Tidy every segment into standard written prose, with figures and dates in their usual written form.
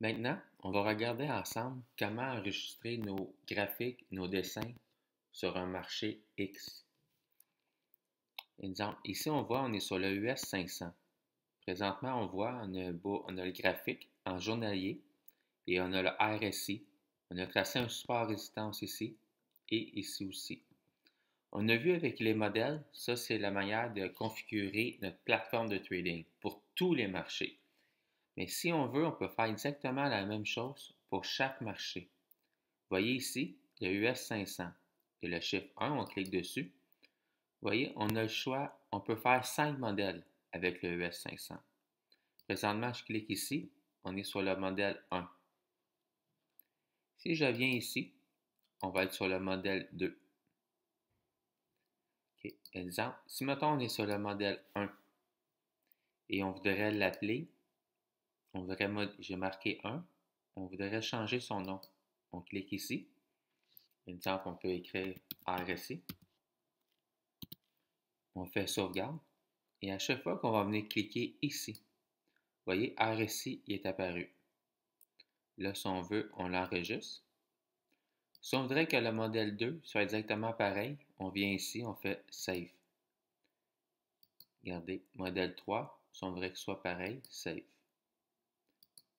Maintenant, on va regarder ensemble comment enregistrer nos graphiques, nos dessins sur un marché X. Exemple, ici on voit on est sur le US 500. Présentement, on voit on a le graphique en journalier et on a le RSI. On a tracé un support résistance ici et ici aussi. On a vu avec les modèles, ça c'est la manière de configurer notre plateforme de trading pour tous les marchés. Mais si on veut, on peut faire exactement la même chose pour chaque marché. Vous voyez ici, le US 500 et le chiffre 1, on clique dessus. Vous voyez, on a le choix, on peut faire 5 modèles avec le US 500. Présentement, je clique ici, on est sur le modèle 1. Si je viens ici, on va être sur le modèle 2. Okay. Exemple, si mettons on est sur le modèle 1 et on voudrait l'appeler, j'ai marqué 1, on voudrait changer son nom. On clique ici. Exemple, on peut écrire RSI. On fait sauvegarde. Et à chaque fois qu'on va venir cliquer ici, vous voyez, RSI est apparu. Là, si on veut, on l'enregistre. Si on voudrait que le modèle 2 soit exactement pareil, on vient ici, on fait Save. Regardez, modèle 3, si on voudrait que ce soit pareil, Save.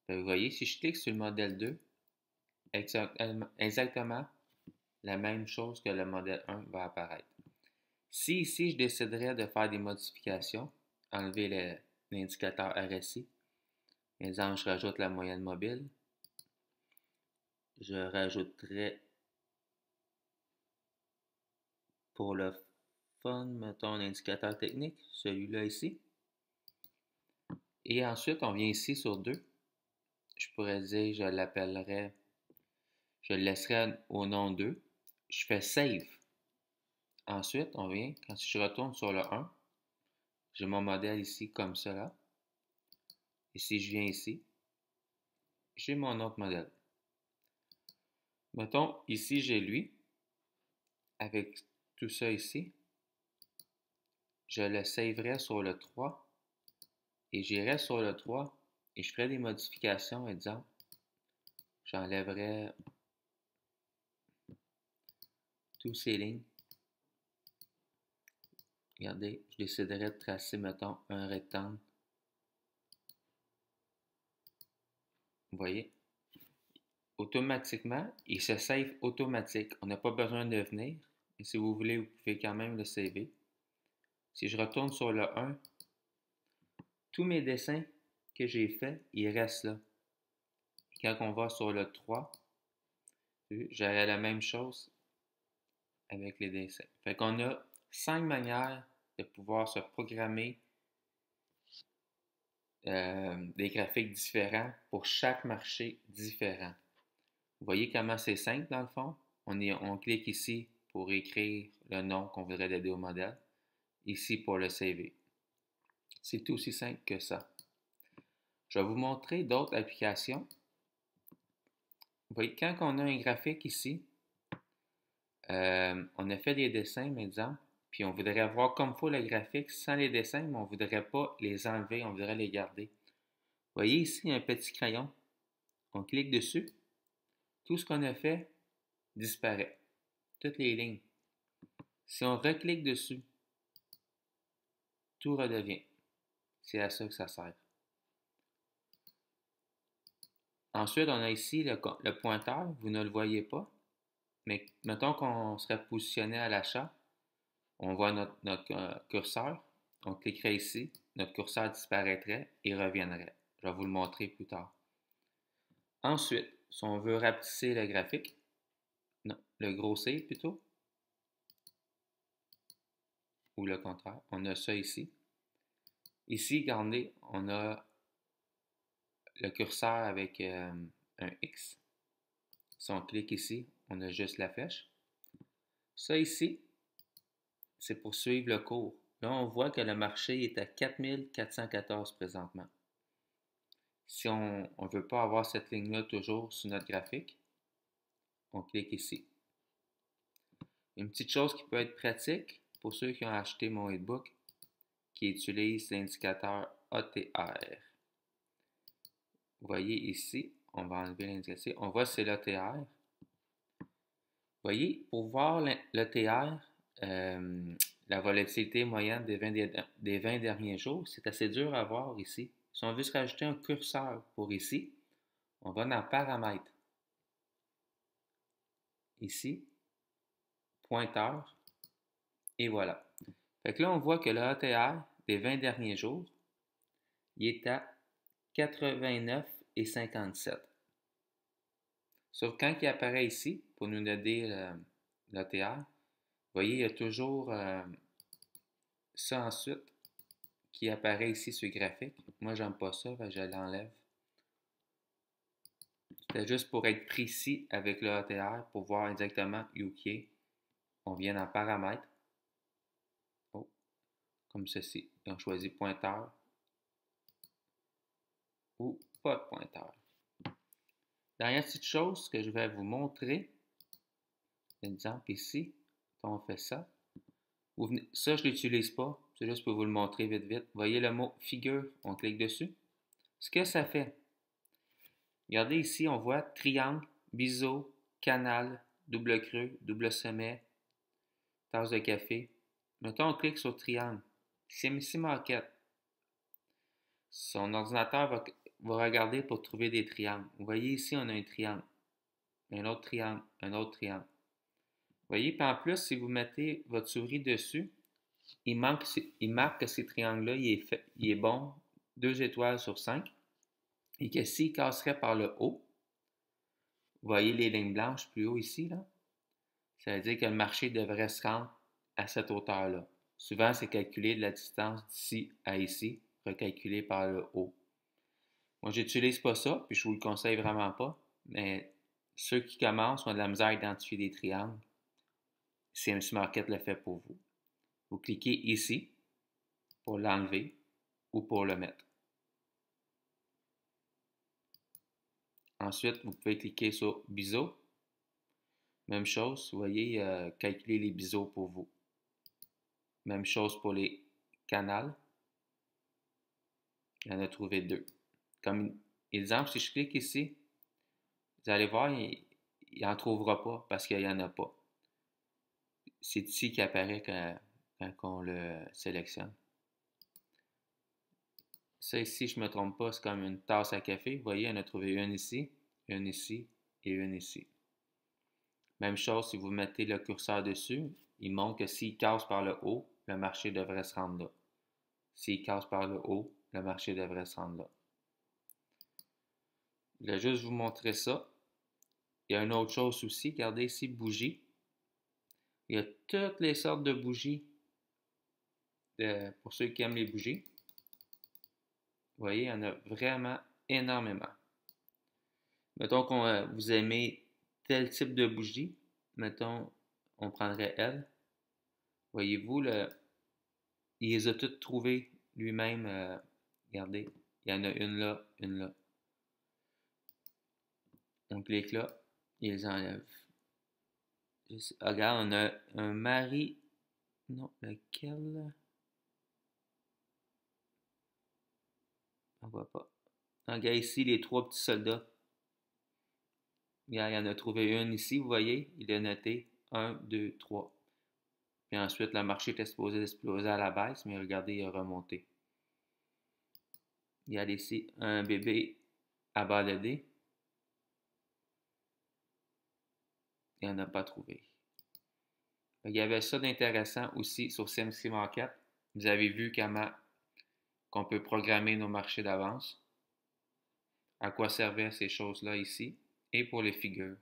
Vous voyez, si je clique sur le modèle 2, exactement la même chose que le modèle 1 va apparaître. Si ici, je déciderais de faire des modifications, enlever l'indicateur RSI, exemple, je rajoute la moyenne mobile, je rajouterais pour le fun, mettons l'indicateur technique, celui-là ici. Et ensuite, on vient ici sur 2. Je pourrais dire, je l'appellerais, je le laisserai au nom 2. Je fais Save. Ensuite, on vient, quand je retourne sur le 1, j'ai mon modèle ici comme cela. Et si je viens ici, j'ai mon autre modèle. Mettons, ici, j'ai lui, avec tout ça ici. Je le saverai sur le 3 et j'irai sur le 3 et je ferai des modifications, exemple, j'enlèverai tous ces lignes. Regardez, je déciderai de tracer, mettons, un rectangle. Vous voyez? Automatiquement, il se save automatique. On n'a pas besoin de venir. Et si vous voulez, vous pouvez quand même le saver. Si je retourne sur le 1, tous mes dessins que j'ai faits, ils restent là. Quand on va sur le 3, j'aurai la même chose avec les dessins. Fait qu'on a 5 manières de pouvoir se programmer des graphiques différents pour chaque marché différent. Vous voyez comment c'est simple dans le fond? On clique ici pour écrire le nom qu'on voudrait donner au modèle. Ici pour le saver. C'est aussi simple que ça. Je vais vous montrer d'autres applications. Vous voyez, quand on a un graphique ici, on a fait des dessins, exemple, puis on voudrait voir comme il faut le graphique sans les dessins, mais on ne voudrait pas les enlever, on voudrait les garder. Vous voyez ici un petit crayon. On clique dessus. Tout ce qu'on a fait disparaît. Toutes les lignes. Si on reclique dessus, tout redevient. C'est à ça que ça sert. Ensuite, on a ici le pointeur. Vous ne le voyez pas. Mais mettons qu'on serait positionné à l'achat. On voit notre curseur. On cliquerait ici. Notre curseur disparaîtrait et reviendrait. Je vais vous le montrer plus tard. Ensuite, si on veut rapetisser le graphique, non, le grossir plutôt, ou le contraire, on a ça ici. Ici, regardez, on a le curseur avec un X. Si on clique ici, on a juste la flèche. Ça ici, c'est pour suivre le cours. Là, on voit que le marché est à 4414 présentement. Si on ne veut pas avoir cette ligne-là toujours sur notre graphique, on clique ici. Une petite chose qui peut être pratique pour ceux qui ont acheté mon e-book, qui utilise l'indicateur ATR. Vous voyez ici, on va enlever l'indicatif. On voit c'est l'ETR. Vous voyez, pour voir l'ETR, la volatilité moyenne des 20 derniers jours, c'est assez dur à voir ici. Si on veut se rajouter un curseur pour ici, on va dans Paramètres. Ici, pointeur, et voilà. Fait que là, on voit que le ATR des 20 derniers jours, il est à 89,57. Sauf quand il apparaît ici, pour nous donner l'ATR, vous voyez, il y a toujours ça ensuite qui apparaît ici sur le graphique. Moi, j'aime pas ça, je l'enlève. C'était juste pour être précis avec le ATR, pour voir exactement où qui est. On vient dans Paramètres. Oh, comme ceci. Et on choisit pointeur ou pas de pointeur. Dernière petite chose que je vais vous montrer, exemple ici, quand on fait ça, ça je ne l'utilise pas, c'est juste pour vous le montrer vite vite. Vous voyez le mot figure, on clique dessus. Ce que ça fait, regardez ici, on voit triangle, biseau, canal, double creux, double sommet, tasse de café. Mettons, on clique sur triangle. CMC Market. Son ordinateur va regarder pour trouver des triangles. Vous voyez ici, on a un triangle, un autre triangle, un autre triangle. Vous voyez, puis en plus, si vous mettez votre souris dessus, il marque que ces triangles-là, il est bon 2 étoiles sur 5 et que s'il casserait par le haut, vous voyez les lignes blanches plus haut ici, là, ça veut dire que le marché devrait se rendre à cette hauteur-là. Souvent, c'est calculé de la distance d'ici à ici, recalculé par le haut. Moi, j'utilise pas ça, puis je vous le conseille vraiment pas, mais ceux qui commencent ont de la misère à identifier des triangles. CMC Market le fait pour vous. Vous cliquez ici pour l'enlever ou pour le mettre. Ensuite, vous pouvez cliquer sur biseau. Même chose, vous voyez, calculer les biseaux pour vous. Même chose pour les canals. Il y en a trouvé 2. Comme exemple, si je clique ici, vous allez voir, il n'en trouvera pas parce qu'il n'y en a pas. C'est ici qu'il apparaît quand on le sélectionne. Ça ici, je ne me trompe pas, c'est comme une tasse à café. Vous voyez, on a trouvé une ici et une ici. Même chose, si vous mettez le curseur dessus, il montre que s'il casse par le haut, le marché devrait se rendre là. S'il casse par le haut, le marché devrait se rendre là. Je vais juste vous montrer ça. Il y a une autre chose aussi, regardez ici, bougie. Il y a toutes les sortes de bougies pour ceux qui aiment les bougies. Vous voyez, il y en a vraiment énormément. Mettons que vous aimez tel type de bougie. Mettons, on prendrait elle. Voyez-vous, il les a toutes trouvées lui-même. Regardez, il y en a une là, une là. On clique là, il les enlève. Regarde, on a un mari. Non, lequel? On voit pas. Regarde ici les 3 petits soldats. Regarde, il en a trouvé une ici, vous voyez, il a noté 1, 2, 3. Puis ensuite, le marché était supposé exploser à la baisse, mais regardez, il a remonté. Il y a ici un bébé abandonné. Il n'en a pas trouvé. Il y avait ça d'intéressant aussi sur CMC Market. Vous avez vu comment qu'on peut programmer nos marchés d'avance. À quoi servaient ces choses-là ici. Et pour les figures.